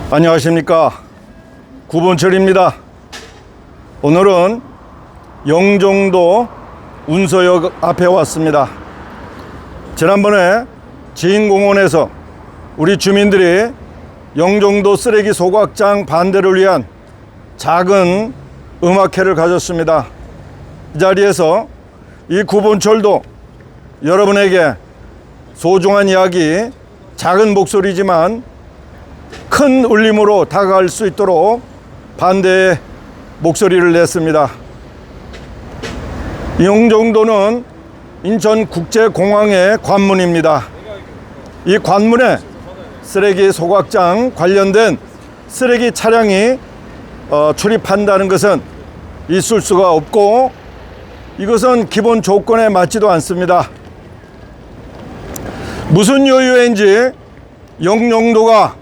안녕하십니까, 구본철입니다. 오늘은 영종도 운서역 앞에 왔습니다. 지난번에 지인공원에서 우리 주민들이 영종도 쓰레기 소각장 반대를 위한 작은 음악회를 가졌습니다. 이 자리에서 이 구본철도 여러분에게 소중한 이야기, 작은 목소리지만 큰 울림으로 다가갈 수 있도록 반대의 목소리를 냈습니다. 영종도는 인천국제공항의 관문입니다. 이 관문에 쓰레기 소각장 관련된 쓰레기 차량이 출입한다는 것은 있을 수가 없고, 이것은 기본 조건에 맞지도 않습니다. 무슨 이유인지 영종도가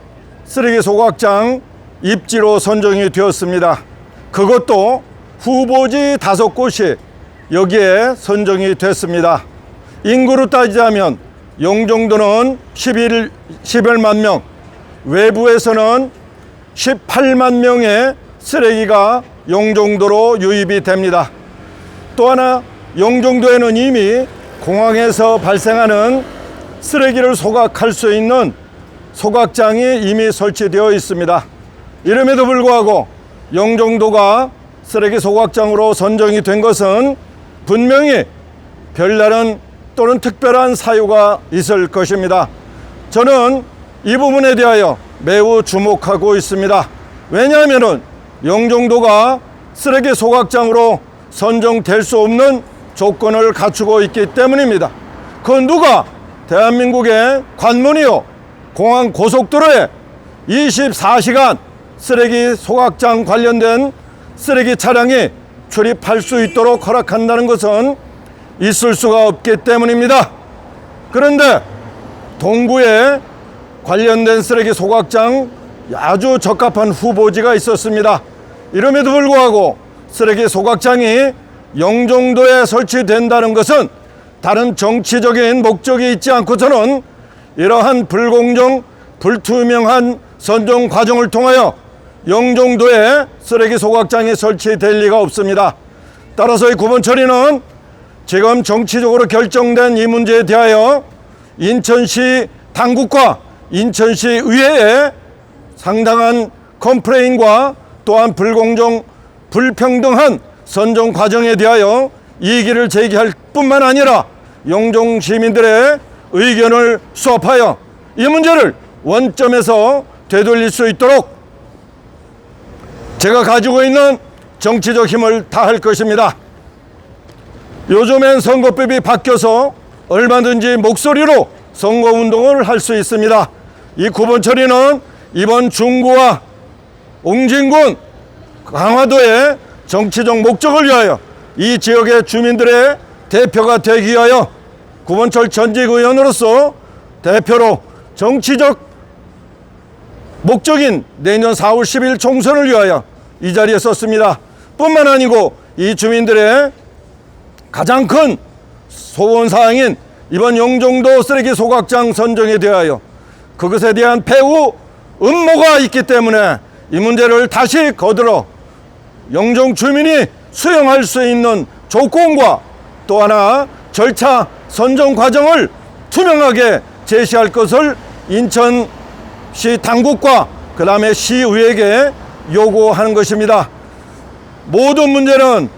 쓰레기 소각장 입지로 선정이 되었습니다. 그것도 후보지 5곳이 여기에 선정이 됐습니다. 인구로 따지자면 영종도는 11만 명, 외부에서는 18만 명의 쓰레기가 영종도로 유입이 됩니다. 또 하나, 영종도에는 이미 공항에서 발생하는 쓰레기를 소각할 수 있는 소각장이 이미 설치되어 있습니다. 이름에도 불구하고 영종도가 쓰레기 소각장으로 선정이 된 것은 분명히 별다른 또는 특별한 사유가 있을 것입니다. 저는 이 부분에 대하여 매우 주목하고 있습니다. 왜냐하면 영종도가 쓰레기 소각장으로 선정될 수 없는 조건을 갖추고 있기 때문입니다. 그 누가 대한민국의 관문이요 공항 고속도로에 24시간 쓰레기 소각장 관련된 쓰레기 차량이 출입할 수 있도록 허락한다는 것은 있을 수가 없기 때문입니다. 그런데 동구에 관련된 쓰레기 소각장 아주 적합한 후보지가 있었습니다. 이름에도 불구하고 쓰레기 소각장이 영종도에 설치된다는 것은 다른 정치적인 목적이 있지 않고서는 이러한 불공정, 불투명한 선정 과정을 통하여 영종도에 쓰레기 소각장이 설치될 리가 없습니다. 따라서 이 구본철이는 지금 정치적으로 결정된 이 문제에 대하여 인천시 당국과 인천시 의회에 상당한 컴플레인과 또한 불공정, 불평등한 선정 과정에 대하여 이의를 제기할 뿐만 아니라 영종 시민들의 의견을 수합하여 이 문제를 원점에서 되돌릴 수 있도록 제가 가지고 있는 정치적 힘을 다할 것입니다. 요즘엔 선거법이 바뀌어서 얼마든지 목소리로 선거운동을 할 수 있습니다. 이 구본철이는 이번 중구와 옹진군, 강화도의 정치적 목적을 위하여 이 지역의 주민들의 대표가 되기 위하여 구본철 전직 의원으로서 대표로 정치적 목적인 내년 4월 10일 총선을 위하여 이 자리에 섰습니다. 뿐만 아니고 이 주민들의 가장 큰 소원사항인 이번 영종도 쓰레기 소각장 선정에 대하여 그것에 대한 배후 음모가 있기 때문에 이 문제를 다시 거들어 영종 주민이 수용할 수 있는 조건과 또 하나 절차 선정 과정을 투명하게 제시할 것을 인천시 당국과 그 다음에 시의회에게 요구하는 것입니다. 모든 문제는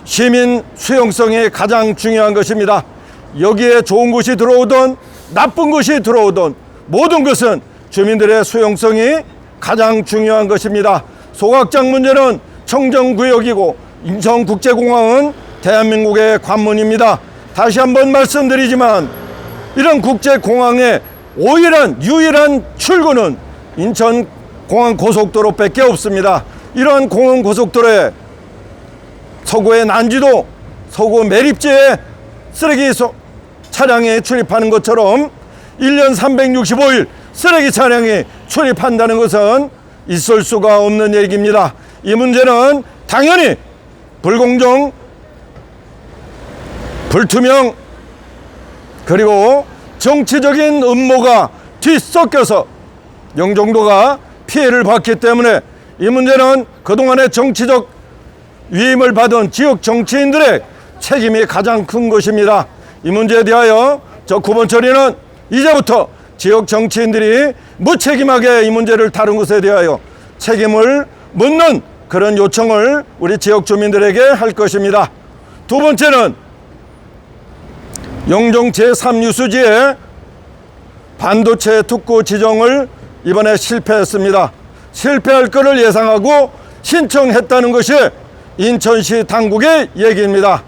시민 수용성이 가장 중요한 것입니다. 여기에 좋은 것이 들어오든 나쁜 것이 들어오든 모든 것은 주민들의 수용성이 가장 중요한 것입니다. 소각장 문제는 청정구역이고 인천국제공항은 대한민국의 관문입니다. 다시 한번 말씀드리지만 이런 국제공항의 유일한 출구는 인천공항 고속도로밖에 없습니다. 이러한 공항 고속도로에 서구의 난지도, 서구 매립지에 쓰레기 차량이 출입하는 것처럼 1년 365일 쓰레기 차량이 출입한다는 것은 있을 수가 없는 얘기입니다. 이 문제는 당연히 불공정, 불투명, 그리고 정치적인 음모가 뒤섞여서 영종도가 피해를 봤기 때문에 이 문제는 그동안의 정치적 위임을 받은 지역 정치인들의 책임이 가장 큰 것입니다. 이 문제에 대하여 저 9번 처리는 이제부터 지역 정치인들이 무책임하게 이 문제를 다룬 것에 대하여 책임을 묻는 그런 요청을 우리 지역 주민들에게 할 것입니다. 두 번째는 영종 제3유수지에 반도체 특구 지정을 이번에 실패했습니다. 실패할 것을 예상하고 신청했다는 것이 인천시 당국의 얘기입니다.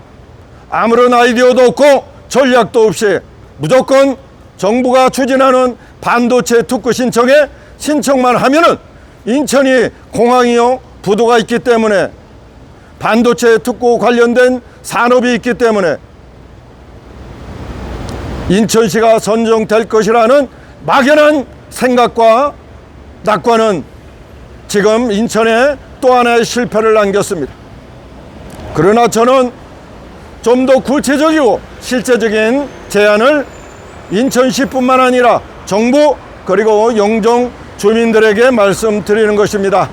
아무런 아이디어도 없고 전략도 없이 무조건 정부가 추진하는 반도체 특구 신청에 신청만 하면은 인천이 공항이요 부도가 있기 때문에 반도체 특구 관련된 산업이 있기 때문에 인천시가 선정될 것이라는 막연한 생각과 낙관은 지금 인천에 또 하나의 실패를 안겼습니다. 그러나 저는 좀 더 구체적이고 실제적인 제안을 인천시뿐만 아니라 정부 그리고 영종 주민들에게 말씀드리는 것입니다.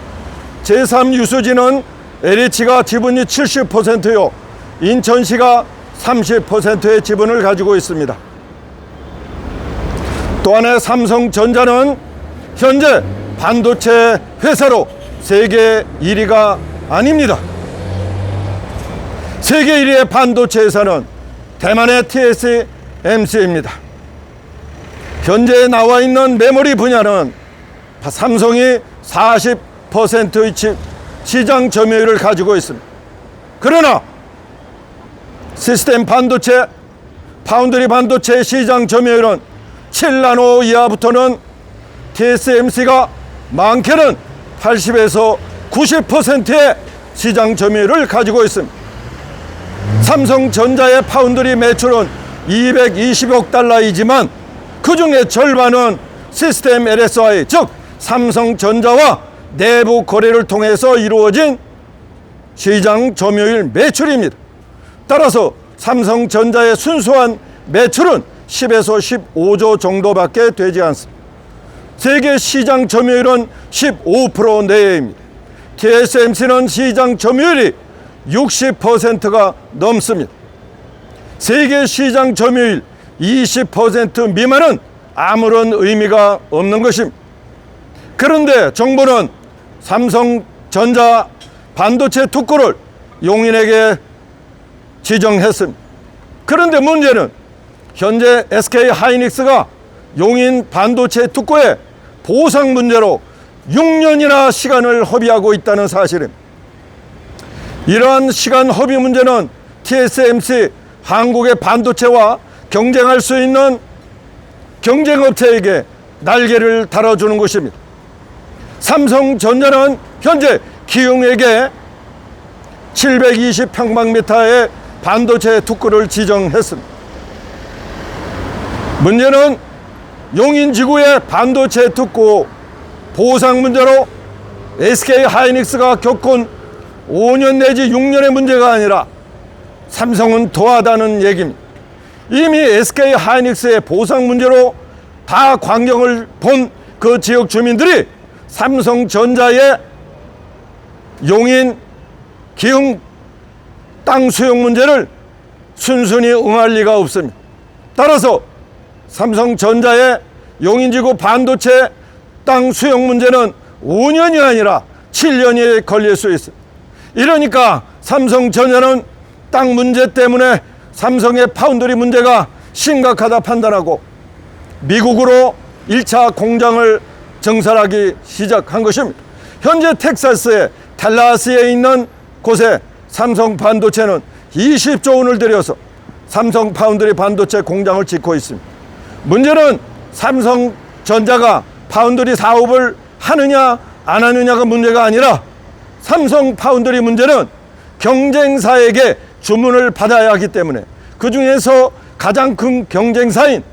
제3유수지는 LH가 지분이 70%요 인천시가 30%의 지분을 가지고 있습니다. 또 하나 삼성전자는 현재 반도체 회사로 세계 1위가 아닙니다. 세계 1위의 반도체 회사는 대만의 TSMC입니다. 현재 나와 있는 메모리 분야는 삼성이 40%의 시장 점유율을 가지고 있습니다. 그러나 시스템 반도체, 파운드리 반도체 시장 점유율은 7나노 이하부터는 TSMC가 많게는 80에서 90%의 시장 점유율을 가지고 있습니다. 삼성전자의 파운드리 매출은 220억 달러이지만 그 중에 절반은 시스템 LSI, 즉 삼성전자와 내부 거래를 통해서 이루어진 시장 점유율 매출입니다. 따라서 삼성전자의 순수한 매출은 10에서 15조 정도밖에 되지 않습니다. 세계 시장 점유율은 15% 내외입니다. TSMC는 시장 점유율이 60%가 넘습니다. 세계 시장 점유율 20% 미만은 아무런 의미가 없는 것입니다. 그런데 정부는 삼성전자 반도체 특구를 용인에게 지정했습니다. 그런데 문제는 현재 SK하이닉스가 용인 반도체 특구의 보상 문제로 6년이나 시간을 허비하고 있다는 사실입니다. 이러한 시간 허비 문제는 TSMC 한국의 반도체와 경쟁할 수 있는 경쟁업체에게 날개를 달아주는 것입니다. 삼성전자는 현재 기흥에게 720평방미터의 반도체 특구를 지정했습니다. 문제는 용인지구의 반도체 특구 보상 문제로 SK하이닉스가 겪은 5년 내지 6년의 문제가 아니라 삼성은 더하다는 얘기입니다. 이미 SK하이닉스의 보상 문제로 다 광경을 본 그 지역 주민들이 삼성전자의 용인, 기흥 땅 수용 문제를 순순히 응할 리가 없습니다. 따라서 삼성전자의 용인지구 반도체 땅 수용 문제는 5년이 아니라 7년이 걸릴 수 있습니다. 이러니까 삼성전자는 땅 문제 때문에 삼성의 파운드리 문제가 심각하다 판단하고 미국으로 1차 공장을 증설하기 시작한 것입니다. 현재 텍사스의 댈러스에 있는 곳에 삼성 반도체는 20조 원을 들여서 삼성 파운드리 반도체 공장을 짓고 있습니다. 문제는 삼성전자가 파운드리 사업을 하느냐 안 하느냐가 문제가 아니라 삼성 파운드리 문제는 경쟁사에게 주문을 받아야 하기 때문에 그 중에서 가장 큰 경쟁사인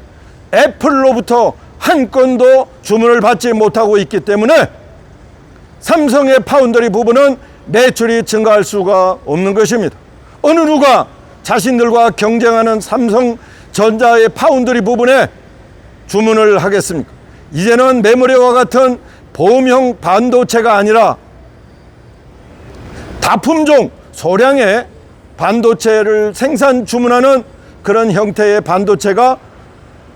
애플로부터 한 건도 주문을 받지 못하고 있기 때문에 삼성의 파운드리 부분은 매출이 증가할 수가 없는 것입니다. 어느 누가 자신들과 경쟁하는 삼성전자의 파운드리 부분에 주문을 하겠습니까? 이제는 메모리와 같은 보험형 반도체가 아니라 다품종 소량의 반도체를 생산 주문하는 그런 형태의 반도체가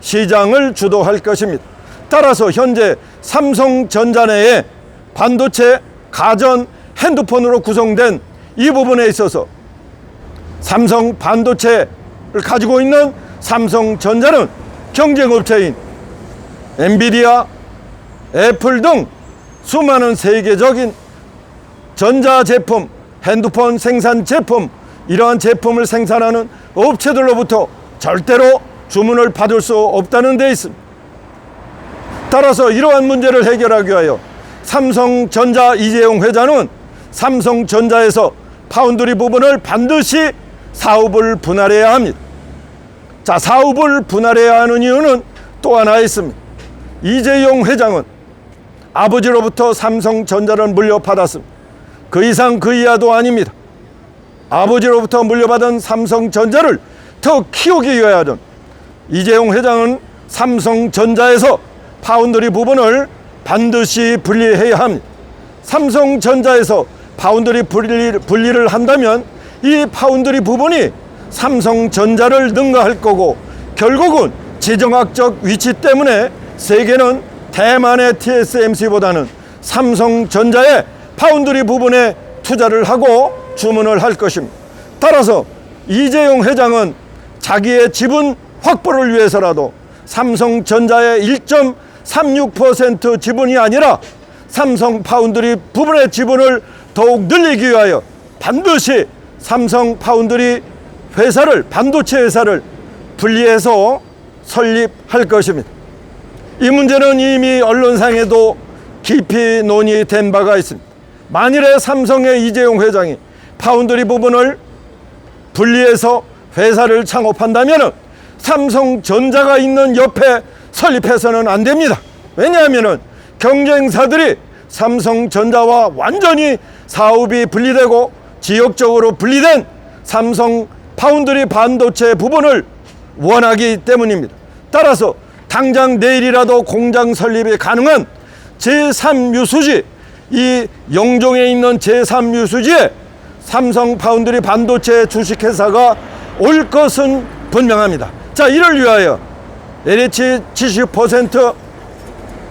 시장을 주도할 것입니다. 따라서 현재 삼성전자 내에 반도체, 가전, 핸드폰으로 구성된 이 부분에 있어서 삼성 반도체를 가지고 있는 삼성전자는 경쟁업체인 엔비디아, 애플 등 수많은 세계적인 전자제품, 핸드폰 생산 제품, 이러한 제품을 생산하는 업체들로부터 절대로 주문을 받을 수 없다는 데 있습니다. 따라서 이러한 문제를 해결하기 위하여 삼성전자 이재용 회장은 삼성전자에서 파운드리 부분을 반드시 사업을 분할해야 합니다. 자, 사업을 분할해야 하는 이유는 또 하나 있습니다. 이재용 회장은 아버지로부터 삼성전자를 물려받았습니다. 그 이상 그 이하도 아닙니다. 아버지로부터 물려받은 삼성전자를 더 키우기 위하여는 이재용 회장은 삼성전자에서 파운드리 부분을 반드시 분리해야 합니다. 삼성전자에서 파운드리 분리를 한다면 이 파운드리 부분이 삼성전자를 능가할 거고, 결국은 지정학적 위치 때문에 세계는 대만의 TSMC보다는 삼성전자의 파운드리 부분에 투자를 하고 주문을 할 것입니다. 따라서 이재용 회장은 자기의 지분 확보를 위해서라도 삼성전자의 1.36% 지분이 아니라 삼성 파운드리 부분의 지분을 더욱 늘리기 위하여 반드시 삼성 파운드리 회사를, 반도체 회사를 분리해서 설립할 것입니다. 이 문제는 이미 언론상에도 깊이 논의된 바가 있습니다. 만일에 삼성의 이재용 회장이 파운드리 부분을 분리해서 회사를 창업한다면 삼성전자가 있는 옆에 설립해서는 안 됩니다. 왜냐하면 경쟁사들이 삼성전자와 완전히 사업이 분리되고 지역적으로 분리된 삼성 파운드리 반도체 부분을 원하기 때문입니다. 따라서 당장 내일이라도 공장 설립이 가능한 제3유수지, 이 영종에 있는 제3유수지에 삼성 파운드리 반도체 주식회사가 올 것은 분명합니다. 자, 이를 위하여 LH 70%,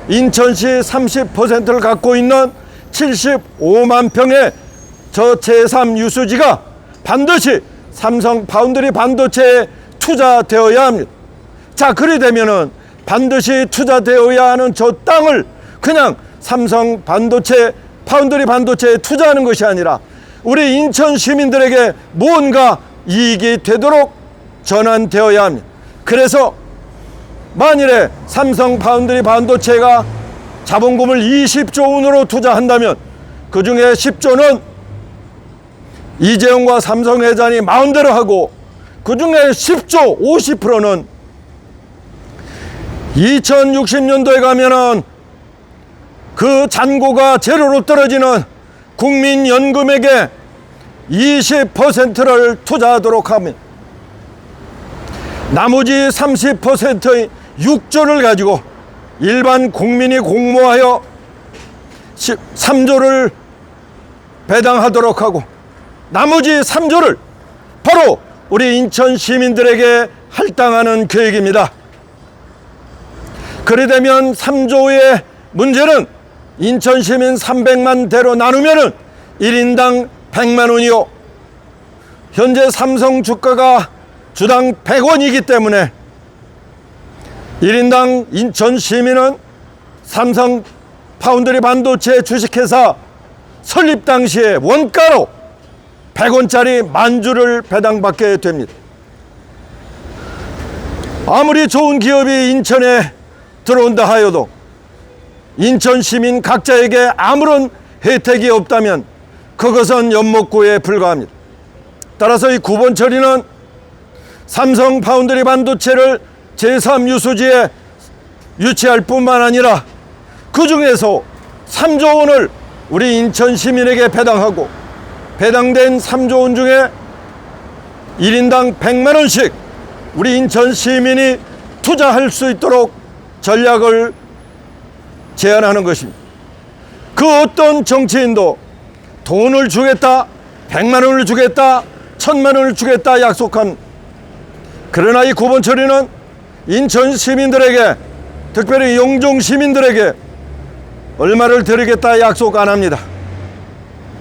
인천시 30%를 갖고 있는 75만 평의 저 제3유수지가 반드시 삼성 파운드리 반도체에 투자되어야 합니다. 자, 그리 되면은 반드시 투자되어야 하는 저 땅을 그냥 삼성 반도체, 파운드리 반도체에 투자하는 것이 아니라 우리 인천 시민들에게 무언가 이익이 되도록 전환되어야 합니다. 그래서 만일에 삼성 파운드리 반도체가 자본금을 20조 원으로 투자한다면 그 중에 10조는 이재용과 삼성 회장이 마음대로 하고, 그 중에 10조 50%는 2060년도에 가면은 그 잔고가 제로로 떨어지는 국민연금에게 20%를 투자하도록 합니다. 나머지 30%의 6조를 가지고 일반 국민이 공모하여 3조를 배당하도록 하고, 나머지 3조를 바로 우리 인천 시민들에게 할당하는 계획입니다. 그래 되면 3조의 문제는 인천 시민 300만 대로 나누면은 1인당 100만 원이요. 현재 삼성 주가가 주당 100원이기 때문에 1인당 인천 시민은 삼성 파운드리 반도체 주식회사 설립 당시에 원가로 100원짜리 만주를 배당받게 됩니다. 아무리 좋은 기업이 인천에 들어온다 하여도 인천 시민 각자에게 아무런 혜택이 없다면 그것은 엿먹고에 불과합니다. 따라서 이 9번 처리는 삼성 파운드리 반도체를 제3유수지에 유치할 뿐만 아니라 그 중에서 3조 원을 우리 인천 시민에게 배당하고, 배당된 3조 원 중에 1인당 100만 원씩 우리 인천 시민이 투자할 수 있도록 전략을 제안하는 것입니다. 그 어떤 정치인도 돈을 주겠다, 100만 원을 주겠다, 1000만 원을 주겠다 약속한. 그러나 이 구본처리는 인천 시민들에게, 특별히 영종 시민들에게 얼마를 드리겠다 약속 안 합니다.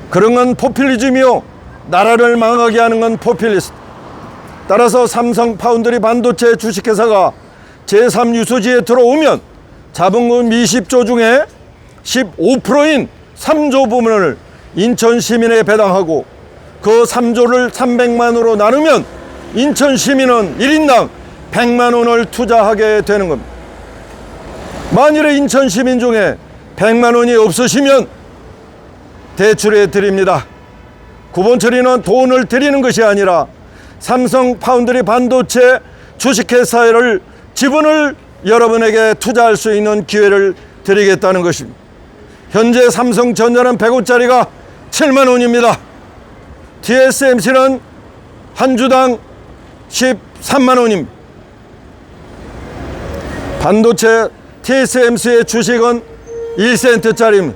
그런 건 포퓰리즘이요, 나라를 망하게 하는 건 포퓰리스트. 따라서 삼성 파운드리 반도체 주식회사가 제3유수지에 들어오면 자본금 20조 중에 15%인 3조 부문을 인천 시민에 배당하고, 그 3조를 300만으로 나누면 인천 시민은 1인당 100만 원을 투자하게 되는 겁니다. 만일에 인천 시민 중에 100만 원이 없으시면 대출해 드립니다. 구본처리는 돈을 드리는 것이 아니라 삼성 파운드리 반도체 주식회사를, 지분을 여러분에게 투자할 수 있는 기회를 드리겠다는 것입니다. 현재 삼성전자는 100원짜리가 7만 원입니다. TSMC는 한 주당 13만 원입니다. 반도체 TSMC의 주식은 1센트짜리입니다.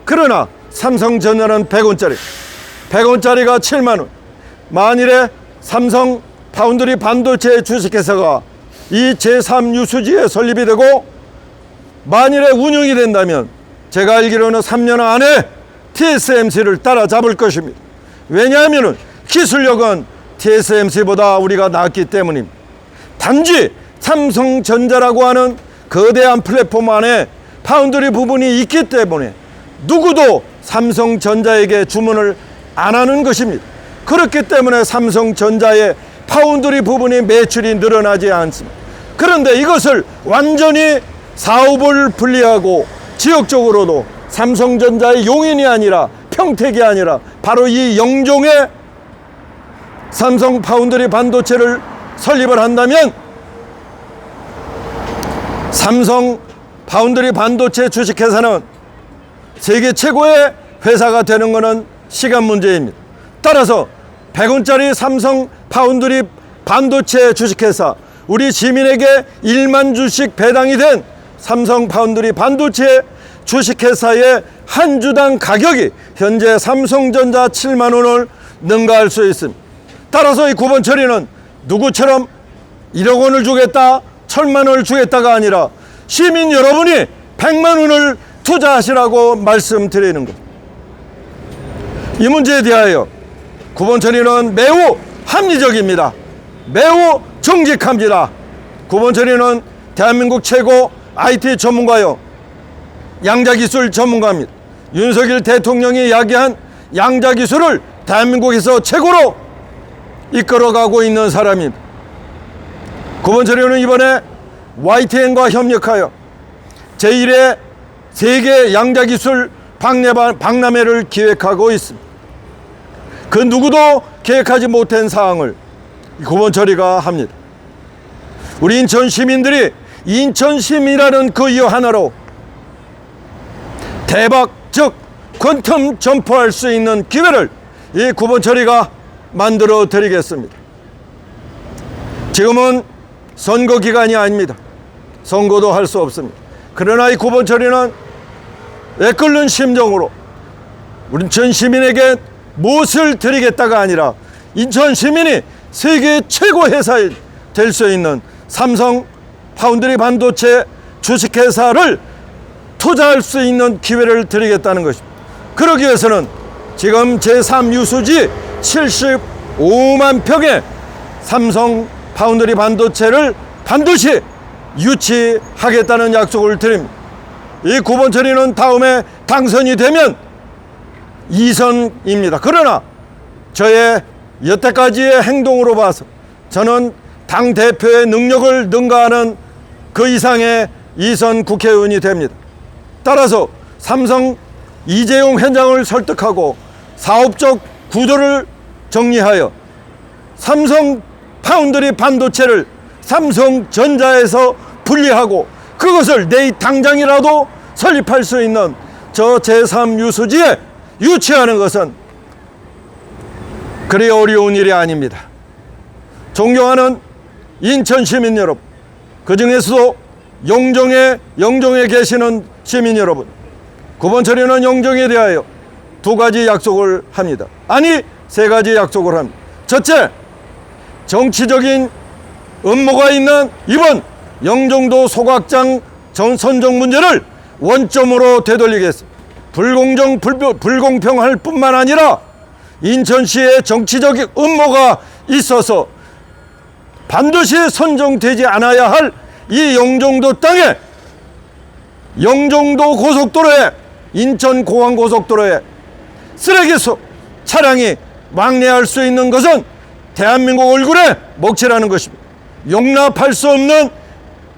그러나 삼성전자는 100원짜리, 100원짜리가 7만 원. 만일에 삼성 파운드리 반도체 주식회사가 이 제3유수지에 설립이 되고 만일에 운영이 된다면 제가 알기로는 3년 안에 TSMC를 따라잡을 것입니다. 왜냐하면 기술력은 TSMC보다 우리가 낫기 때문입니다. 단지 삼성전자라고 하는 거대한 플랫폼 안에 파운드리 부분이 있기 때문에 누구도 삼성전자에게 주문을 안 하는 것입니다. 그렇기 때문에 삼성전자의 파운드리 부분이 매출이 늘어나지 않습니다. 그런데 이것을 완전히 사업을 분리하고 지역적으로도 삼성전자의 용인이 아니라 평택이 아니라 바로 이 영종에 삼성 파운드리 반도체를 설립을 한다면 삼성 파운드리 반도체 주식회사는 세계 최고의 회사가 되는 것은 시간 문제입니다. 따라서 100원짜리 삼성 파운드리 반도체 주식회사, 우리 시민에게 1만 주씩 배당이 된 삼성 파운드리 반도체 주식회사의 한 주당 가격이 현재 삼성전자 7만 원을 능가할 수 있습니다. 따라서 이 구본처리는 누구처럼 1억 원을 주겠다, 1000만 원을 주겠다가 아니라 시민 여러분이 100만 원을 투자하시라고 말씀드리는 것. 이 문제에 대하여 구본처리는 매우 합리적입니다. 매우 정직합니다. 구본처리는 대한민국 최고 IT 전문가요, 양자기술 전문가입니다. 윤석열 대통령이 이야기한 양자기술을 대한민국에서 최고로 이끌어가고 있는 사람입니다. 구본처리는 이번에 YTN과 협력하여 제1회 세계 양자기술 박람회를 기획하고 있습니다. 그 누구도 계획하지 못한 사항을 구본처리가 합니다. 우리 인천 시민들이 인천심이라는 그 이유 하나로 대박, 즉 퀀텀 점프할 수 있는 기회를 이 구본처리가 만들어 드리겠습니다. 지금은 선거 기간이 아닙니다. 선거도 할 수 없습니다. 그러나 이 구본처리는 애끓는 심정으로 우리 인천 시민에게 무엇을 드리겠다가 아니라 인천 시민이 세계 최고 회사에 될 수 있는 삼성 파운드리 반도체 주식회사를 투자할 수 있는 기회를 드리겠다는 것입니다. 그러기 위해서는 지금 제3유수지 75만 평의 삼성 파운드리 반도체를 반드시 유치하겠다는 약속을 드립니다. 이 구본처리는 다음에 당선이 되면 2선입니다. 그러나 저의 여태까지의 행동으로 봐서 저는 당대표의 능력을 능가하는 그 이상의 2선 국회의원이 됩니다. 따라서 삼성 이재용 회장을 설득하고 사업적 구도를 정리하여 삼성 파운드리 반도체를 삼성전자에서 분리하고 그것을 내일 당장이라도 설립할 수 있는 저 제3유수지에 유치하는 것은 그리 어려운 일이 아닙니다. 존경하는 인천 시민 여러분, 그 중에서도 영종에 계시는 시민 여러분, 구본철이는 영종에 대하여 두 가지 약속을 합니다. 아니, 세 가지 약속을 합니다. 첫째, 정치적인 음모가 있는 이번 영종도 소각장 선정 문제를 원점으로 되돌리겠습니다. 불공평할 뿐만 아니라 인천시에 정치적인 음모가 있어서 반드시 선정되지 않아야 할 이 영종도 땅에, 영종도 고속도로에, 인천공항고속도로에 쓰레기수 차량이 왕래할 수 있는 것은 대한민국 얼굴에 먹칠하는 것입니다. 용납할 수 없는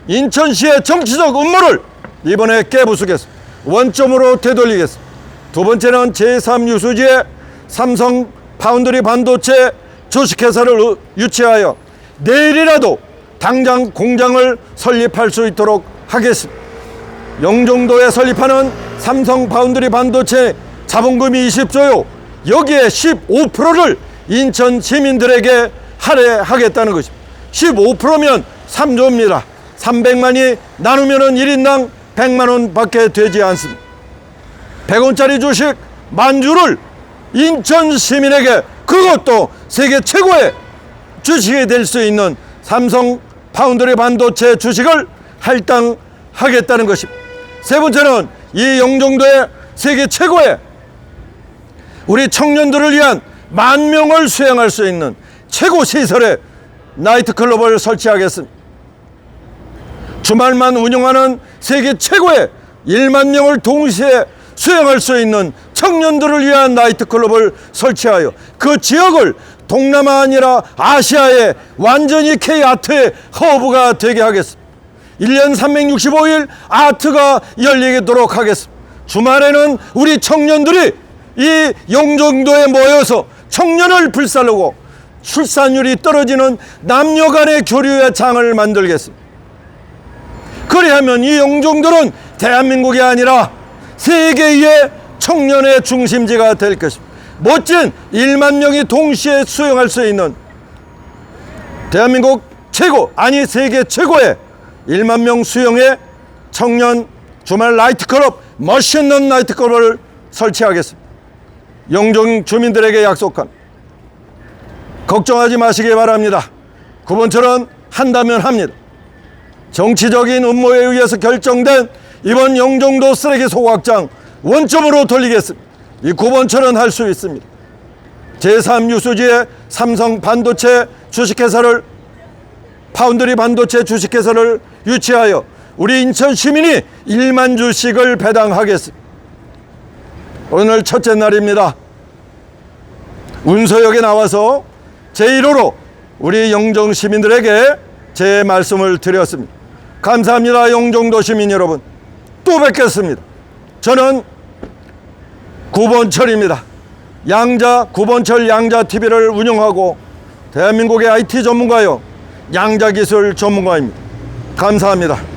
인천시의 정치적 음모를 이번에 깨부수겠습니다. 원점으로 되돌리겠습니다. 두 번째는 제3유수지에 삼성 파운드리 반도체 주식회사를 유치하여 내일이라도 당장 공장을 설립할 수 있도록 하겠습니다. 영종도에 설립하는 삼성 파운드리 반도체 자본금이 20조요. 여기에 15%를 인천 시민들에게 할애하겠다는 것입니다. 15%면 3조입니다. 300만이 나누면 1인당 100만 원 밖에 되지 않습니다. 100원짜리 주식 만주를 인천 시민에게, 그것도 세계 최고의 주식이 될 수 있는 삼성 파운드리 반도체 주식을 할당하겠다는 것입니다. 세 번째는 이 영종도에 세계 최고의 우리 청년들을 위한 10,000명을 수용할 수 있는 최고 시설의 나이트클럽을 설치하겠습니다. 주말만 운영하는 세계 최고의 1만 명을 동시에 수용할 수 있는 청년들을 위한 나이트클럽을 설치하여 그 지역을 동남아 아니라 아시아의 완전히 K아트의 허브가 되게 하겠습니다. 1년 365일 아트가 열리도록 하겠습니다. 주말에는 우리 청년들이 이 영종도에 모여서 청년을 불살르고 출산율이 떨어지는 남녀 간의 교류의 장을 만들겠습니다. 그리하면 이 영종도는 대한민국이 아니라 세계의 청년의 중심지가 될 것입니다. 멋진 1만 명이 동시에 수용할 수 있는 대한민국 최고, 아니 세계 최고의 1만 명 수용의 청년 주말 나이트클럽, 멋있는 나이트클럽을 설치하겠습니다. 영종 주민들에게 약속합니다. 걱정하지 마시기 바랍니다. 구본철은 한다면 합니다. 정치적인 음모에 의해서 결정된 이번 영종도 쓰레기 소각장 원점으로 돌리겠습니다. 이 구본철은 할 수 있습니다. 제3유수지에 삼성 반도체 주식회사를, 파운드리 반도체 주식회사를 유치하여 우리 인천 시민이 1만 주씩을 배당하겠습니다. 오늘 첫째 날입니다. 운서역에 나와서 제1호로 우리 영종 시민들에게 제 말씀을 드렸습니다. 감사합니다. 영종도 시민 여러분. 또 뵙겠습니다. 저는 구본철입니다. 구본철 양자TV를 운영하고 대한민국의 IT 전문가요, 양자기술 전문가입니다. 감사합니다.